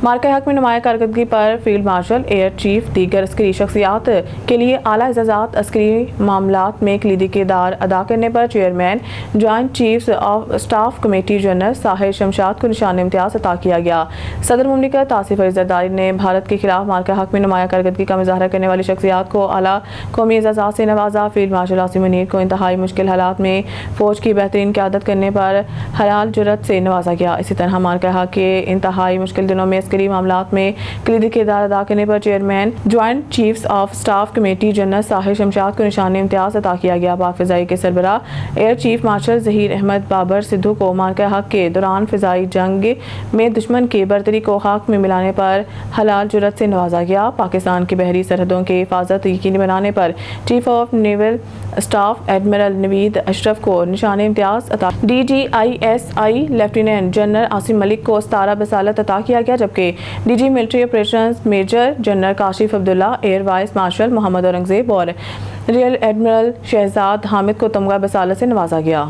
مارکہ حق میں نمایاں کارکردگی پر فیلڈ مارشل، ایئر چیف، دیگر عسکری شخصیات کے لیے اعلیٰ اعزازات، عسکری معاملات میں کلیدی کردار ادا کرنے پر chairman joint chiefs of staff committee general Sahir Shamshad کو نشان امتیاز عطا کیا گیا۔ صدر مملکت آصف علی زرداری نے بھارت کے خلاف مارکہ حق میں نمایاں کارکردگی کا مظاہرہ کرنے والی شخصیات کو اعلیٰ قومی اعزازات سے نوازا۔ فیلڈ مارشل عاصم منیر کو انتہائی مشکل حالات میں فوج کی بہترین قیادت کرنے پر حلال جرأت سے نوازا گیا۔ اسی طرح مارکہ حق کے انتہائی مشکل دنوں میں عسکری معاملات میں کلیدی کردار ادا کرنے پر chairman joint chiefs of staff committee general Sahir Shamshad کو نشان امتیاز عطا کیا گیا۔ پاک فضائی کے سربراہ air chief marshal Zaheer Ahmed Babar Sidhu کو مارکہ حق کے دوران فضائی جنگ میں دشمن کی برتری کو خاک میں ملانے پر حلال جرأت سے نوازا گیا۔ پاکستان کی بحری سرحدوں کی حفاظت یقینی بنانے پر chief of naval staff admiral Naveed Ashraf کو نشان امتیاز عطا۔ DGISI lieutenant general Asim Malik کو ستارہ بصالت عطا کیا گیا، جبکہ DG military operations major general Kashif Abdullah, air vice marshal Muhammad Aurangzeb اور ریئر ایڈمرل شہزاد حامد کو تمغہ بصالت سے نوازا گیا۔